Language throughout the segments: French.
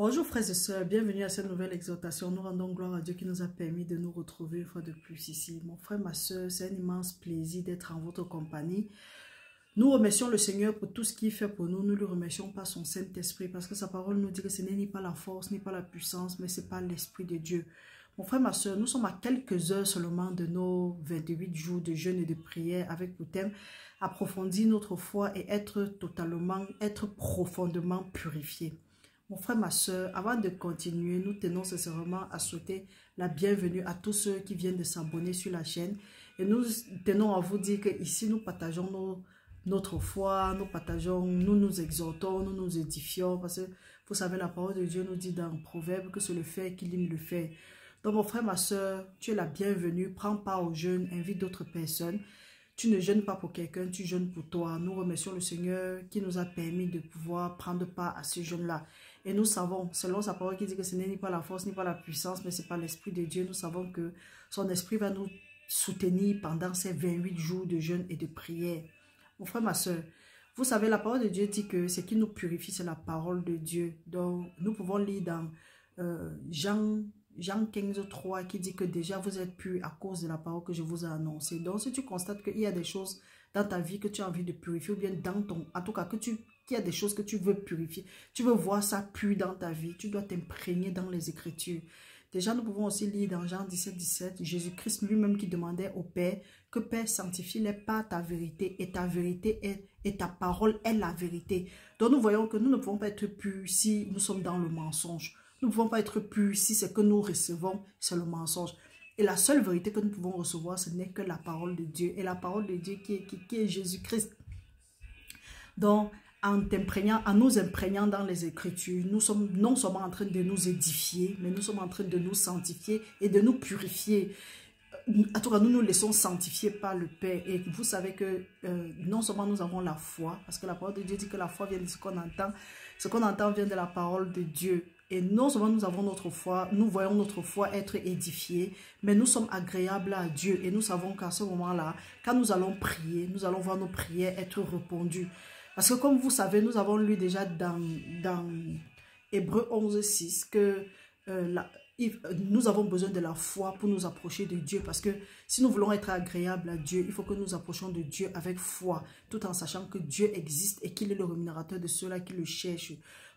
Bonjour frères et sœurs, bienvenue à cette nouvelle exhortation. Nous rendons gloire à Dieu qui nous a permis de nous retrouver une fois de plus ici. Mon frère, ma sœur, c'est un immense plaisir d'être en votre compagnie. Nous remercions le Seigneur pour tout ce qu'il fait pour nous. Nous le remercions par son Saint-Esprit parce que sa parole nous dit que ce n'est ni pas la force, ni pas la puissance, mais c'est par l'Esprit de Dieu. Mon frère, ma sœur, nous sommes à quelques heures seulement de nos 28 jours de jeûne et de prière avec le thème approfondir notre foi et être profondément purifié. Mon frère, ma soeur, avant de continuer, nous tenons sincèrement à souhaiter la bienvenue à tous ceux qui viennent de s'abonner sur la chaîne. Et nous tenons à vous dire qu'ici, nous partageons notre foi, nous nous exhortons, nous nous édifions. Parce que, vous savez, la parole de Dieu nous dit dans le Proverbe que c'est le fait qui lime le fait. Donc, mon frère, ma soeur, tu es la bienvenue. Prends part au jeûne, invite d'autres personnes. Tu ne jeûnes pas pour quelqu'un, tu jeûnes pour toi. Nous remercions le Seigneur qui nous a permis de pouvoir prendre part à ce jeûne-là. Et nous savons, selon sa parole qui dit que ce n'est ni pas la force, ni pas la puissance, mais c'est par l'Esprit de Dieu. Nous savons que son Esprit va nous soutenir pendant ces 28 jours de jeûne et de prière. Mon frère, ma soeur, vous savez, la parole de Dieu dit que ce qui nous purifie, c'est la parole de Dieu. Donc, nous pouvons lire dans Jean 15, 3 qui dit que déjà vous êtes purs à cause de la parole que je vous ai annoncée. Donc, si tu constates qu'il y a des choses dans ta vie que tu as envie de purifier, ou bien dans ton, en tout cas, qu'il y a des choses que tu veux purifier, tu veux voir ça pur dans ta vie, tu dois t'imprégner dans les Écritures. Déjà, nous pouvons aussi lire dans Jean 17, 17, Jésus-Christ lui-même qui demandait au Père que Père sanctifie-les par ta vérité, et ta vérité et ta parole est la vérité. Donc, nous voyons que nous ne pouvons pas être purs si nous sommes dans le mensonge. Nous ne pouvons pas être purs si ce que nous recevons, c'est le mensonge. Et la seule vérité que nous pouvons recevoir, ce n'est que la parole de Dieu. Et la parole de Dieu qui est Jésus-Christ. Donc, en nous imprégnant dans les Écritures, nous sommes non seulement en train de nous édifier, mais nous sommes en train de nous sanctifier et de nous purifier. En tout cas, nous nous laissons sanctifier par le Père. Et vous savez que non seulement nous avons la foi, parce que la parole de Dieu dit que la foi vient de ce qu'on entend. Ce qu'on entend vient de la parole de Dieu. Et non seulement nous avons notre foi, nous voyons notre foi être édifiée, mais nous sommes agréables à Dieu. Et nous savons qu'à ce moment-là, quand nous allons prier, nous allons voir nos prières être répondues. Parce que comme vous savez, nous avons lu déjà dans Hébreux 11, 6 que nous avons besoin de la foi pour nous approcher de Dieu. Parce que si nous voulons être agréables à Dieu, il faut que nous approchions de Dieu avec foi, tout en sachant que Dieu existe et qu'il est le rémunérateur de ceux-là qui le cherchent.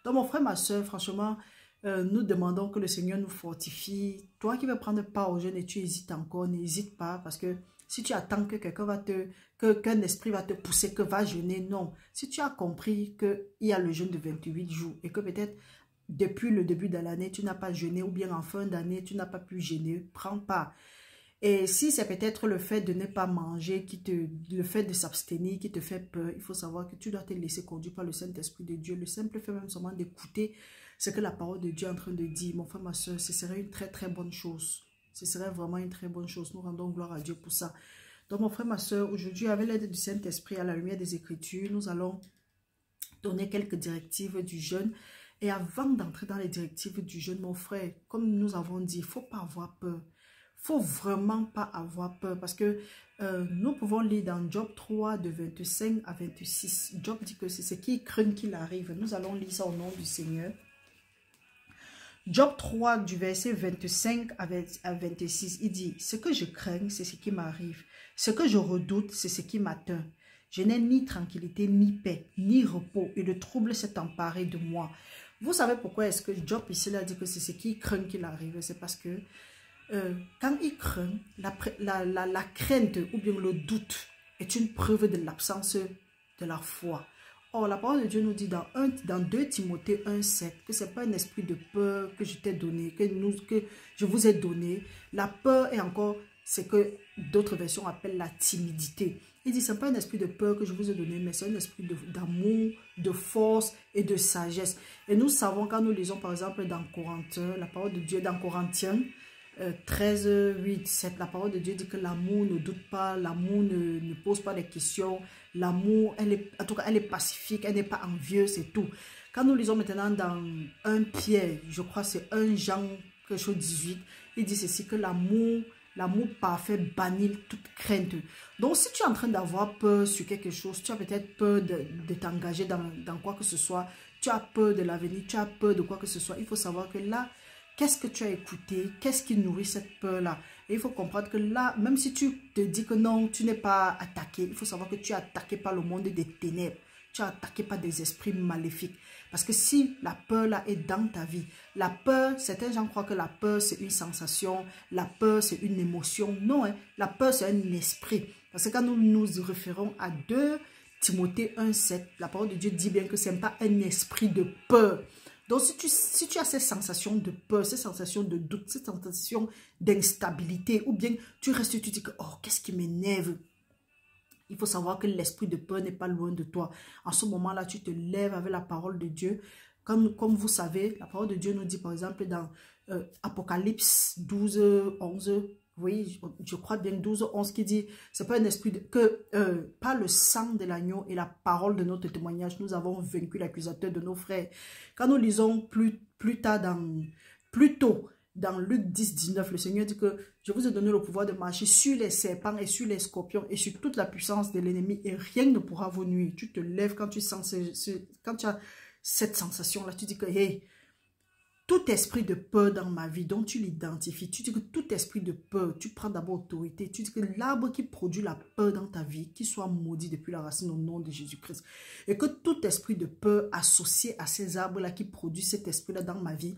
Donc mon frère, ma soeur, franchement, nous demandons que le Seigneur nous fortifie. Toi qui veux prendre part au jeûne et tu hésites encore, n'hésite pas, parce que si tu attends que quelqu'un qu'un esprit va te pousser, que va jeûner, non. Si tu as compris qu'il y a le jeûne de 28 jours et que peut-être depuis le début de l'année, tu n'as pas jeûné ou bien en fin d'année, tu n'as pas pu jeûner, prends part. Et si c'est peut-être le fait de ne pas manger, le fait de s'abstenir qui te fait peur, il faut savoir que tu dois te laisser conduire par le Saint-Esprit de Dieu. Le simple fait même seulement d'écouter ce que la parole de Dieu est en train de dire. Mon frère, ma soeur, ce serait une très très bonne chose. Ce serait vraiment une très bonne chose. Nous rendons gloire à Dieu pour ça. Donc mon frère, ma soeur, aujourd'hui, avec l'aide du Saint-Esprit, à la lumière des Écritures, nous allons donner quelques directives du jeûne. Et avant d'entrer dans les directives du jeûne, mon frère, comme nous avons dit, il ne faut pas avoir peur. Il ne faut vraiment pas avoir peur parce que nous pouvons lire dans Job 3 de 25 à 26. Job dit que c'est ce qui craint qu'il arrive. Nous allons lire ça au nom du Seigneur. Job 3 du verset 25 à 26, il dit « Ce que je crains, c'est ce qui m'arrive. Ce que je redoute, c'est ce qui m'atteint. Je n'ai ni tranquillité, ni paix, ni repos, et le trouble s'est emparé de moi. » Vous savez pourquoi est-ce que Job ici a dit que c'est ce qui craint qu'il arrive? C'est parce que quand il craint, la crainte ou bien le doute est une preuve de l'absence de la foi. Or, la parole de Dieu nous dit dans 2 Timothée 1,7 que ce n'est pas un esprit de peur que je t'ai donné, que je vous ai donné. La peur est encore ce que d'autres versions appellent la timidité. Il dit, ce n'est pas un esprit de peur que je vous ai donné, mais c'est un esprit d'amour, de force et de sagesse. Et nous savons, quand nous lisons par exemple dans Corinthiens, la parole de Dieu dans Corinthiens 13, 8, 7, la parole de Dieu dit que l'amour ne doute pas, l'amour ne pose pas de questions, l'amour, en tout cas, elle est pacifique, elle n'est pas envieuse, c'est tout. Quand nous lisons maintenant dans 1 Pierre, je crois c'est 1 Jean, quelque chose 18, il dit ceci, que l'amour parfait bannit toute crainte. Donc, si tu es en train d'avoir peur sur quelque chose, tu as peut-être peur de t'engager dans quoi que ce soit, tu as peur de l'avenir, tu as peur de quoi que ce soit, il faut savoir que là, qu'est-ce que tu as écouté, qu'est-ce qui nourrit cette peur-là. Et il faut comprendre que là, même si tu te dis que non, tu n'es pas attaqué, il faut savoir que tu es attaqué par le monde des ténèbres. Tu es attaqué par des esprits maléfiques. Parce que si la peur là est dans ta vie, la peur, certains gens croient que la peur c'est une sensation, la peur c'est une émotion. Non, hein, la peur c'est un esprit. Parce que quand nous nous référons à 2 Timothée 1,7, la parole de Dieu dit bien que ce n'est pas un esprit de peur. Donc si tu as ces sensations de peur, ces sensations de doute, ces sensations d'instabilité, ou bien tu restes et tu dis que oh, qu'est-ce qui m'énerve? Il faut savoir que l'esprit de peur n'est pas loin de toi. En ce moment-là, tu te lèves avec la parole de Dieu. Comme vous savez, la parole de Dieu nous dit par exemple dans Apocalypse 12, 11, oui, je crois bien 12, 11 qui dit, c'est pas un esprit que par le sang de l'agneau et la parole de notre témoignage, nous avons vaincu l'accusateur de nos frères. Quand nous lisons plus tôt, dans Luc 10, 19, le Seigneur dit que je vous ai donné le pouvoir de marcher sur les serpents et sur les scorpions et sur toute la puissance de l'ennemi et rien ne pourra vous nuire. Tu te lèves quand tu sens quand tu as cette sensation-là, tu dis que hey, tout esprit de peur dans ma vie, dont tu l'identifies, tu dis que tout esprit de peur, tu prends d'abord autorité, tu dis que l'arbre qui produit la peur dans ta vie, qu'il soit maudit depuis la racine au nom de Jésus-Christ. Et que tout esprit de peur associé à ces arbres-là qui produisent cet esprit-là dans ma vie,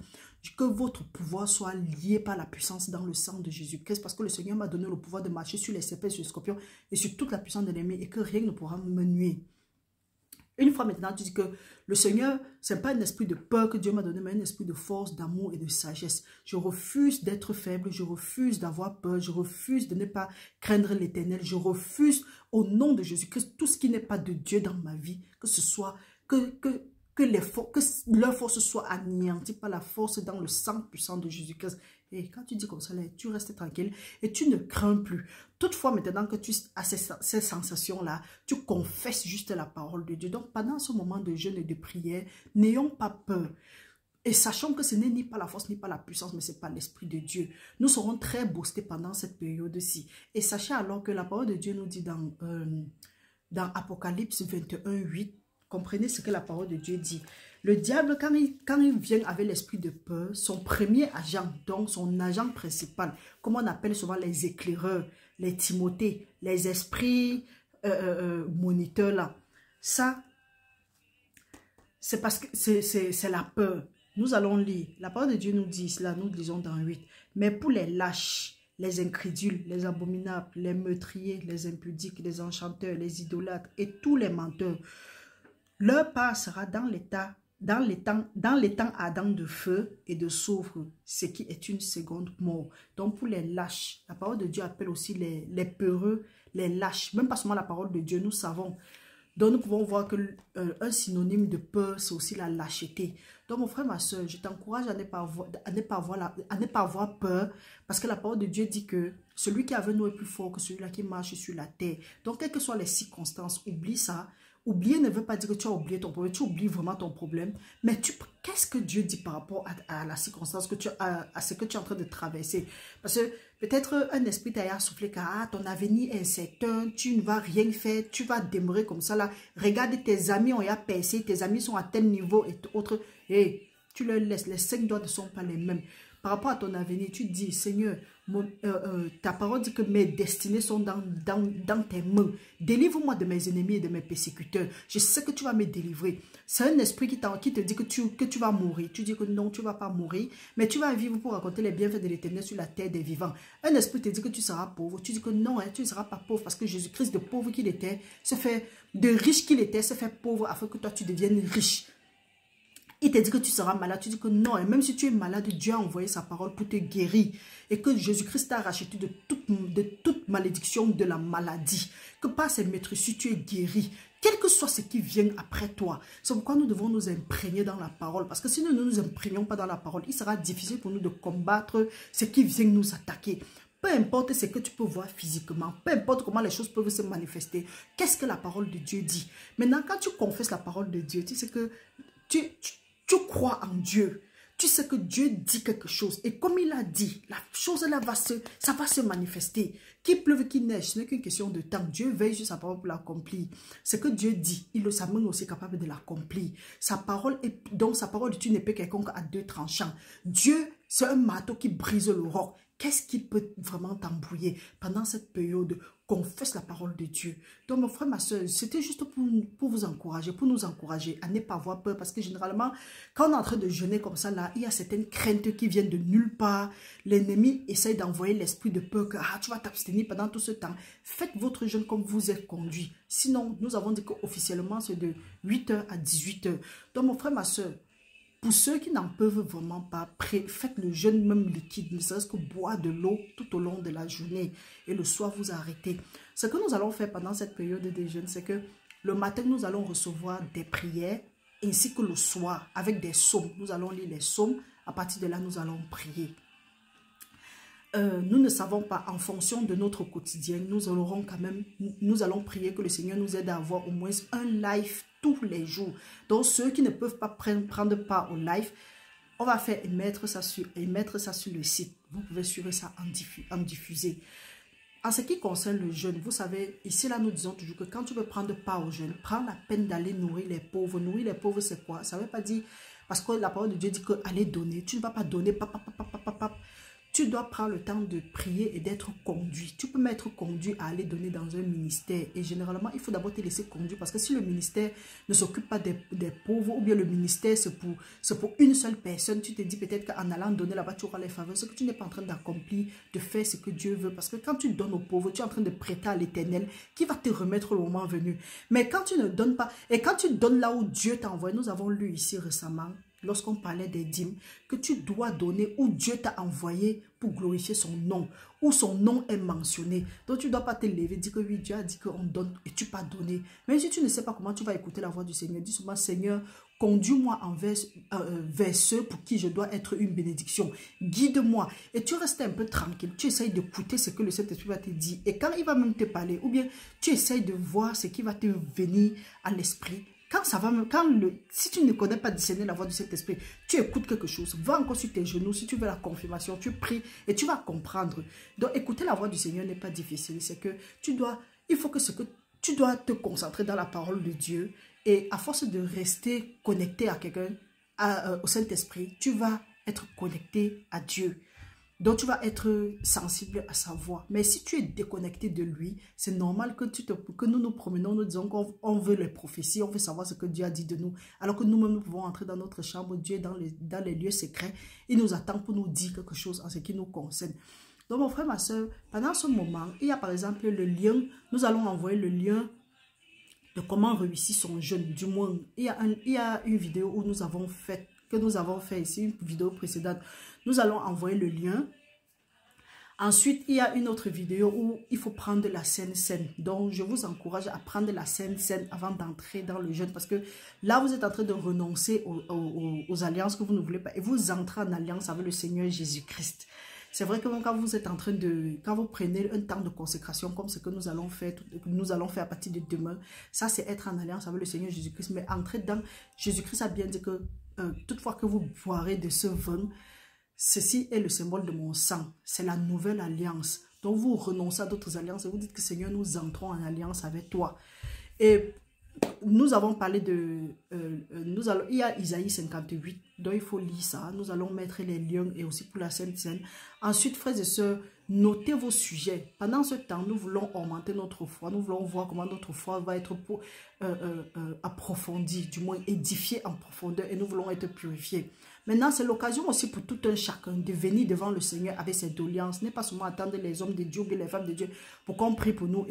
que votre pouvoir soit lié par la puissance dans le sang de Jésus-Christ, parce que le Seigneur m'a donné le pouvoir de marcher sur les serpents, sur les scorpions et sur toute la puissance de l'ennemi et que rien ne pourra me nuire. Une fois maintenant, tu dis que le Seigneur, ce n'est pas un esprit de peur que Dieu m'a donné, mais un esprit de force, d'amour et de sagesse. Je refuse d'être faible, je refuse d'avoir peur, je refuse de ne pas craindre l'Éternel, je refuse au nom de Jésus-Christ tout ce qui n'est pas de Dieu dans ma vie, que ce soit que leur force soit anéantie par la force dans le sang puissant de Jésus-Christ. Et quand tu dis comme ça, là, tu restes tranquille et tu ne crains plus. Toutefois, maintenant que tu as ces sensations-là, tu confesses juste la parole de Dieu. Donc, pendant ce moment de jeûne et de prière, n'ayons pas peur. Et sachons que ce n'est ni pas la force, ni pas la puissance, mais c'est pas l'Esprit de Dieu. Nous serons très boostés pendant cette période-ci. Et sachez alors que la parole de Dieu nous dit dans Apocalypse 21, 8, comprenez ce que la parole de Dieu dit. Le diable, quand il vient avec l'esprit de peur, son premier agent, donc son agent principal, comme on appelle souvent les éclaireurs, les Timothées, les esprits moniteurs là, ça, c'est parce que c'est la peur. Nous allons lire. La parole de Dieu nous dit cela, nous lisons dans 8. Mais pour les lâches, les incrédules, les abominables, les meurtriers, les impudiques, les enchanteurs, les idolâtres et tous les menteurs, leur part sera dans les temps ardents de feu et de soufre, ce qui est une seconde mort. Donc pour les lâches, la parole de Dieu appelle aussi les peureux, les lâches. Même pas seulement la parole de Dieu, nous savons. Donc nous pouvons voir que un synonyme de peur, c'est aussi la lâcheté. Donc mon frère, ma soeur, je t'encourage à ne pas avoir peur, parce que la parole de Dieu dit que celui qui est avec nous est plus fort que celui-là qui marche sur la terre. Donc quelles que soient les circonstances, oublie ça. Oublier ne veut pas dire que tu as oublié ton problème, tu oublies vraiment ton problème. Mais qu'est-ce que Dieu dit par rapport à la circonstance, à ce que tu es en train de traverser? Parce que peut-être un esprit t'a soufflé que ton avenir est incertain, tu ne vas rien faire, tu vas demeurer comme ça là. Regarde, tes amis ont percé, tes amis sont à tel niveau et autres. Et tu leur laisses, les 5 doigts ne sont pas les mêmes. Par rapport à ton avenir, tu dis, Seigneur, ta parole dit que mes destinées sont dans tes mains. Délivre-moi de mes ennemis et de mes persécuteurs. Je sais que tu vas me délivrer. C'est un esprit qui te dit que tu vas mourir. Tu dis que non, tu ne vas pas mourir, mais tu vas vivre pour raconter les bienfaits de l'Éternel sur la terre des vivants. Un esprit te dit que tu seras pauvre. Tu dis que non, hein, tu ne seras pas pauvre parce que Jésus-Christ, de pauvre qu'il était, de riche qu'il était, se fait pauvre afin que toi tu deviennes riche. Il te dit que tu seras malade, tu dis que non, et même si tu es malade, Dieu a envoyé sa parole pour te guérir. Et que Jésus-Christ t'a racheté de toute malédiction de la maladie. Que par ses maîtrises, tu es guéri. Quel que soit ce qui vient après toi. C'est pourquoi nous devons nous imprégner dans la parole. Parce que si nous ne nous imprégnons pas dans la parole, il sera difficile pour nous de combattre ce qui vient nous attaquer. Peu importe ce que tu peux voir physiquement, peu importe comment les choses peuvent se manifester, qu'est-ce que la parole de Dieu dit? Maintenant, quand tu confesses la parole de Dieu, tu sais que tu crois en Dieu. Tu sais que Dieu dit quelque chose. Et comme il a dit, la chose là ça va se manifester. Qu'il pleuve, qu'il neige, ce n'est qu'une question de temps. Dieu veille sur sa parole pour l'accomplir. Ce que Dieu dit, sa main est aussi capable de l'accomplir. Sa parole est une épée quelconque à deux tranchants. Dieu, c'est un marteau qui brise le roc. Qu'est-ce qui peut vraiment t'embrouiller pendant cette période? Confesse la parole de Dieu. Donc, mon frère, ma soeur, c'était juste pour vous encourager, pour nous encourager à ne pas avoir peur. Parce que généralement, quand on est en train de jeûner comme ça, là, il y a certaines craintes qui viennent de nulle part. L'ennemi essaye d'envoyer l'esprit de peur que tu vas t'abstenir pendant tout ce temps. Faites votre jeûne comme vous êtes conduit. Sinon, nous avons dit qu'officiellement, c'est de 8h à 18h. Donc, mon frère, ma soeur, pour ceux qui n'en peuvent vraiment pas, faites le jeûne même liquide, ne serait-ce que boire de l'eau tout au long de la journée et le soir vous arrêtez. Ce que nous allons faire pendant cette période de jeûne, c'est que le matin nous allons recevoir des prières ainsi que le soir avec des psaumes. Nous allons lire les psaumes, à partir de là nous allons prier. Nous ne savons pas, en fonction de notre quotidien, nous allons prier que le Seigneur nous aide à avoir au moins un live tous les jours. Donc ceux qui ne peuvent pas prendre part au live, on va faire mettre ça sur le site. Vous pouvez suivre ça en diffuser. En ce qui concerne le jeûne, vous savez, ici là nous disons toujours que quand tu veux prendre part au jeûne, prends la peine d'aller nourrir les pauvres. Nourrir les pauvres c'est quoi? Ça ne veut pas dire, parce que la parole de Dieu dit que allez donner. Tu ne vas pas donner, tu dois prendre le temps de prier et d'être conduit. Tu peux m'être conduit à aller donner dans un ministère. Et généralement, il faut d'abord te laisser conduire. Parce que si le ministère ne s'occupe pas des pauvres, ou bien le ministère, c'est pour une seule personne, tu te dis peut-être qu'en allant donner là-bas, tu auras les faveurs. C'est que tu n'es pas en train d'accomplir, de faire ce que Dieu veut. Parce que quand tu donnes aux pauvres, tu es en train de prêter à l'Éternel qui va te remettre le moment venu. Mais quand tu ne donnes pas, et quand tu donnes là où Dieu t'a envoyé, nous avons lu ici récemment, lorsqu'on parlait des dîmes, que tu dois donner où Dieu t'a envoyé pour glorifier son nom, où son nom est mentionné. Donc tu ne dois pas te lever, dire que oui, Dieu a dit qu'on donne et tu pas donné. Même si tu ne sais pas comment tu vas écouter la voix du Seigneur, dis souvent, Seigneur, conduis-moi vers ceux pour qui je dois être une bénédiction. Guide-moi. Et tu restes un peu tranquille. Tu essayes d'écouter ce que le Saint-Esprit va te dire. Et quand il va même te parler, ou bien tu essayes de voir ce qui va te venir à l'esprit. Si tu ne connais pas discerner la voix du Saint-Esprit, tu écoutes quelque chose, va encore sur tes genoux, si tu veux la confirmation, tu pries et tu vas comprendre. Donc écouter la voix du Seigneur n'est pas difficile, c'est que tu dois te concentrer dans la parole de Dieu et à force de rester connecté à quelqu'un, au Saint-Esprit, tu vas être connecté à Dieu. Donc, tu vas être sensible à sa voix. Mais si tu es déconnecté de lui, c'est normal que nous nous promenons, nous disons qu'on veut les prophéties, on veut savoir ce que Dieu a dit de nous. Alors que nous-mêmes, nous pouvons entrer dans notre chambre, Dieu est dans les lieux secrets. Il nous attend pour nous dire quelque chose en ce qui nous concerne. Donc, mon frère, ma soeur, pendant ce moment, il y a par exemple le lien, nous allons envoyer le lien de comment réussir son jeûne. Du moins, il y a une vidéo où nous avons fait ici, une vidéo précédente. Nous allons envoyer le lien. Ensuite, il y a une autre vidéo où il faut prendre la Sainte Seine. Donc, je vous encourage à prendre la Sainte Seine avant d'entrer dans le jeûne. Parce que là, vous êtes en train de renoncer aux alliances que vous ne voulez pas. Et vous entrez en alliance avec le Seigneur Jésus-Christ. C'est vrai que quand vous êtes en train quand vous prenez un temps de consécration comme ce que nous allons faire à partir de demain, ça c'est être en alliance avec le Seigneur Jésus-Christ. Mais entrer dans, Jésus-Christ a bien dit que toutefois que vous boirez de ce vin, ceci est le symbole de mon sang. C'est la nouvelle alliance. Donc vous renoncez à d'autres alliances et vous dites que Seigneur, nous entrons en alliance avec toi. Et nous avons parlé il y a Isaïe 58, donc il faut lire ça. Nous allons mettre les liens et aussi pour la Sainte Seine. Ensuite, frères et sœurs, notez vos sujets. Pendant ce temps, nous voulons augmenter notre foi. Nous voulons voir comment notre foi va être approfondie, du moins édifiée en profondeur et nous voulons être purifiés. Maintenant, c'est l'occasion aussi pour tout un chacun de venir devant le Seigneur avec ses doléances. Ce n'est pas seulement attendre les hommes de Dieu ou les femmes de Dieu pour qu'on prie pour nous.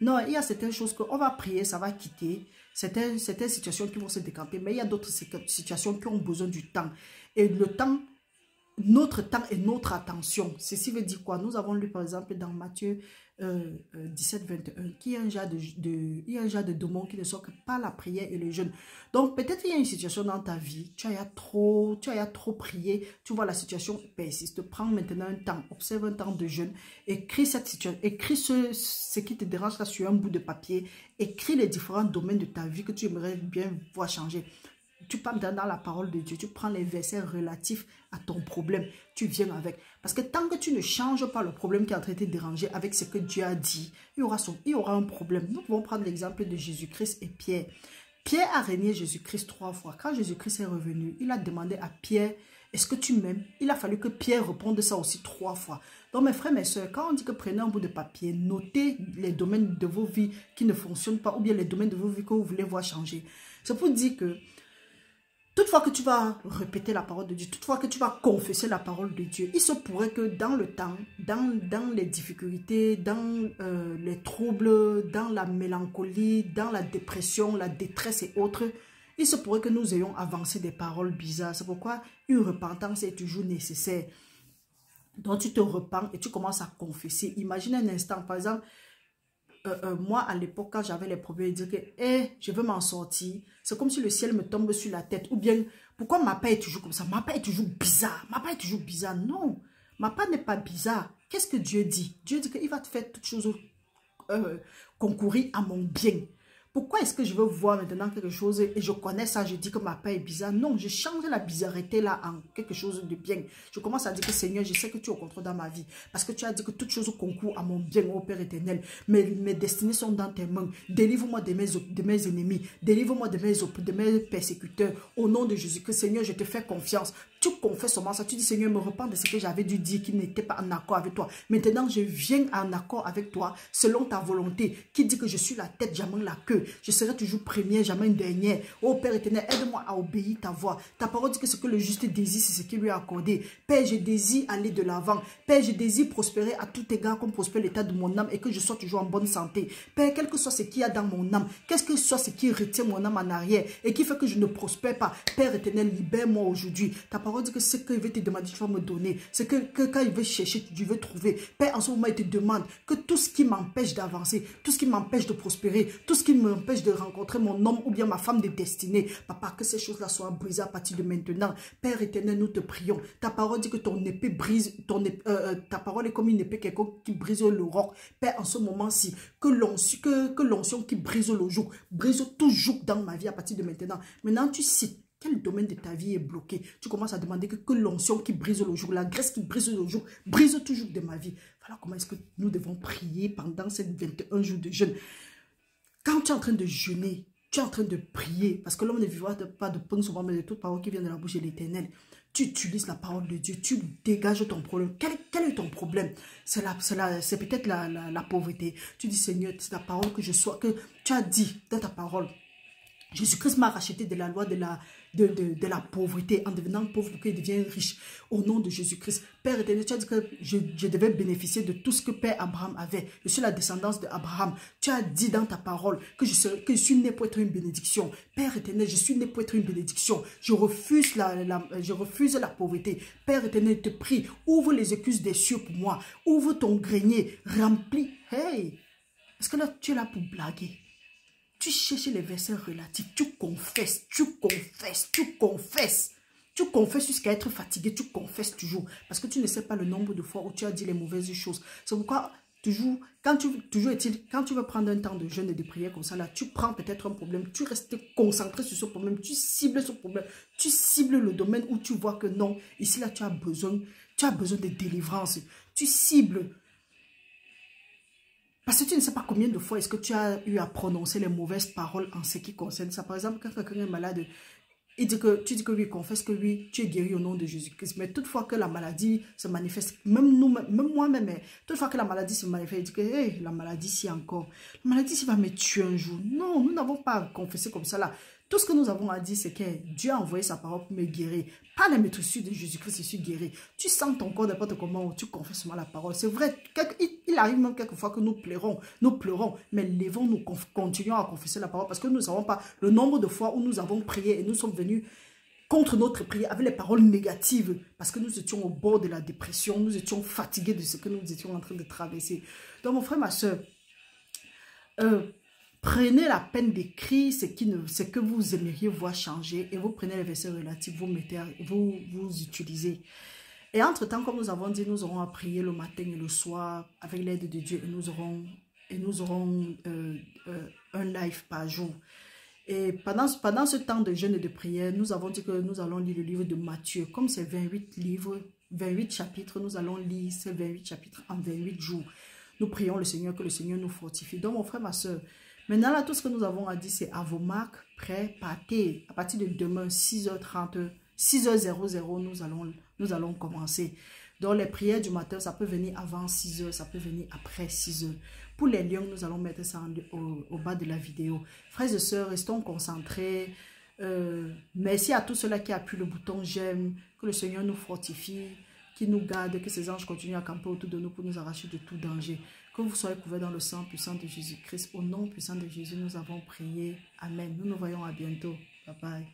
Non, il y a certaines choses qu'on va prier, ça va quitter. Certaines situations qui vont se décamper, mais il y a d'autres situations qui ont besoin du temps. Et le temps, notre temps et notre attention. Ceci veut dire quoi? Nous avons lu par exemple dans Matthieu 17, 21, qu'il y a un genre de démon qui ne sort que par la prière et le jeûne. Donc peut-être il y a une situation dans ta vie, tu as trop prié, tu vois la situation persiste. Prends maintenant un temps, observe un temps de jeûne, écris cette situation, écris ce qui te dérange là sur un bout de papier, écris les différents domaines de ta vie que tu aimerais bien voir changer. tu parles dans la parole de Dieu, tu prends les versets relatifs à ton problème, tu viens avec. Parce que tant que tu ne changes pas le problème qui est en train de te déranger avec ce que Dieu a dit, il y aura un problème. Nous pouvons prendre l'exemple de Jésus-Christ et Pierre. Pierre a régné Jésus-Christ 3 fois. Quand Jésus-Christ est revenu, il a demandé à Pierre, est-ce que tu m'aimes? Il a fallu que Pierre réponde ça aussi 3 fois. Donc mes frères, mes soeurs, quand on dit que prenez un bout de papier, notez les domaines de vos vies qui ne fonctionnent pas ou bien les domaines de vos vies que vous voulez voir changer. C'est pour dire que toutefois que tu vas répéter la parole de Dieu, toutefois que tu vas confesser la parole de Dieu, il se pourrait que dans le temps, dans les difficultés, dans les troubles, dans la mélancolie, dans la dépression, la détresse et autres, il se pourrait que nous ayons avancé des paroles bizarres. C'est pourquoi une repentance est toujours nécessaire. Donc tu te repens et tu commences à confesser. Imagine un instant, par exemple, moi, à l'époque, quand j'avais les problèmes, dire que je veux m'en sortir, c'est comme si le ciel me tombe sur la tête. Ou bien, pourquoi ma paix est toujours comme ça? Ma paix est toujours bizarre. Ma paix est toujours bizarre. Non, ma paix n'est pas bizarre. Qu'est-ce que Dieu dit? Dieu dit qu'il va te faire toutes choses concourir à mon bien. Pourquoi est-ce que je veux voir maintenant quelque chose et je connais ça, je dis que ma paix est bizarre? Non, je change la bizarreté là en quelque chose de bien. Je commence à dire que Seigneur, je sais que tu es au contrôle dans ma vie. Parce que tu as dit que toutes choses concourent à mon bien, ô Père éternel. Mes destinées sont dans tes mains. Délivre-moi de mes ennemis. Délivre-moi de mes persécuteurs. Au nom de Jésus, que Seigneur, je te fais confiance. Tu confesses seulement ça. Tu dis, Seigneur, me repens de ce que j'avais dû dire qui n'était pas en accord avec toi. Maintenant, je viens en accord avec toi, selon ta volonté, qui dit que je suis la tête, jamais la queue. Je serai toujours première, jamais une dernière. Oh Père éternel, aide-moi à obéir ta voix. Ta parole dit que ce que le juste désire, c'est ce qui lui est accordé. Père, je désire aller de l'avant. Père, je désire prospérer à tout égard comme prospère l'état de mon âme et que je sois toujours en bonne santé. Père, quel que soit ce qu'il y a dans mon âme, qu'est-ce que soit ce qui retient mon âme en arrière et qui fait que je ne prospère pas. Père éternel, libère-moi aujourd'hui. Ta parole dit que ce qu'il veut te demander, tu vas me donner. C'est que quand il veut chercher, tu veux trouver. Père, en ce moment, il te demande que tout ce qui m'empêche d'avancer, tout ce qui m'empêche de prospérer, tout ce qui m'empêche de rencontrer mon homme ou bien ma femme de destinée, papa, que ces choses-là soient brisées à partir de maintenant. Père éternel, nous te prions. Ta parole dit que ton épée brise, ta parole est comme une épée quelqu'un qui brise le roc. Père, en ce moment-ci, que l'onction qui brise le joug, brise toujours dans ma vie à partir de maintenant. Maintenant, tu cites quel domaine de ta vie est bloqué. Tu commences à demander que l'onction qui brise le jour, la graisse qui brise le jour, brise toujours de ma vie. Voilà comment est-ce que nous devons prier pendant ces 21 jours de jeûne. Quand tu es en train de jeûner, tu es en train de prier, parce que l'homme ne vivra pas de pain souvent, mais de toute parole qui vient de la bouche de l'Éternel. Tu utilises la parole de Dieu, tu dégages ton problème. Quel est ton problème? C'est peut-être la pauvreté. Tu dis, Seigneur, c'est la parole que tu as dit dans ta parole. Jésus-Christ m'a racheté de la loi de la pauvreté en devenant pauvre pour qu'il devienne riche. Au nom de Jésus-Christ. Père éternel, tu as dit que je devais bénéficier de tout ce que Père Abraham avait. Je suis la descendance d'Abraham. Tu as dit dans ta parole que je suis né pour être une bénédiction. Père éternel, je suis né pour être une bénédiction. Je refuse la pauvreté. Père éternel, je te prie, ouvre les écluses des cieux pour moi. Ouvre ton grenier, remplis. Hey! Est-ce que là, tu es là pour blaguer? Tu cherches les versets relatifs, tu confesses jusqu'à être fatigué, tu confesses toujours. Parce que tu ne sais pas le nombre de fois où tu as dit les mauvaises choses. C'est pourquoi, quand tu veux prendre un temps de jeûne et de prière comme ça, là, tu prends peut-être un problème, tu restes concentré sur ce problème, tu cibles ce problème, tu cibles le domaine où tu vois que non, ici, là, tu as besoin de délivrance. Tu cibles. Parce que tu ne sais pas combien de fois est-ce que tu as eu à prononcer les mauvaises paroles en ce qui concerne ça. Par exemple, quand quelqu'un est malade, tu dis que oui, confesse que oui, tu es guéri au nom de Jésus-Christ. Mais toutefois que la maladie se manifeste, même moi-même, toutefois que la maladie se manifeste, il dit que hey, la maladie, c'est encore. La maladie, ça va me tuer un jour. Non, nous n'avons pas confessé comme ça là. Tout ce que nous avons à dire, c'est que Dieu a envoyé sa parole pour me guérir. Pas la maîtrise de Jésus-Christ, je suis guéri. Tu sens ton corps n'importe comment, tu confesses seulement la parole. C'est vrai, il arrive même quelquefois que nous pleurons, mais levons-nous, continuons à confesser la parole parce que nous ne savons pas le nombre de fois où nous avons prié et nous sommes venus contre notre prière avec les paroles négatives parce que nous étions au bord de la dépression, nous étions fatigués de ce que nous étions en train de traverser. Donc mon frère, ma soeur, prenez la peine d'écrire ce que vous aimeriez voir changer et vous prenez les versets relatifs, vous utilisez. Et entre-temps, comme nous avons dit, nous aurons à prier le matin et le soir avec l'aide de Dieu et nous aurons un live par jour. Et pendant ce temps de jeûne et de prière, nous avons dit que nous allons lire le livre de Matthieu. Comme c'est 28 livres, 28 chapitres, nous allons lire ces 28 chapitres en 28 jours. Nous prions le Seigneur, que le Seigneur nous fortifie. Donc mon frère, ma soeur, maintenant là, tout ce que nous avons à dire, c'est à vos marques, prêts, partez. À partir de demain, 6h30, 6h00, nous allons commencer. Donc les prières du matin, ça peut venir avant 6h, ça peut venir après 6h. Pour les liens, nous allons mettre ça au bas de la vidéo. Frères et sœurs, restons concentrés. Merci à tous ceux-là qui appuient le bouton j'aime. Que le Seigneur nous fortifie, qu'il nous garde, que ses anges continuent à camper autour de nous pour nous arracher de tout danger. Que vous soyez couverts dans le sang puissant de Jésus-Christ. Au nom puissant de Jésus, nous avons prié. Amen. Nous nous voyons à bientôt. Bye bye.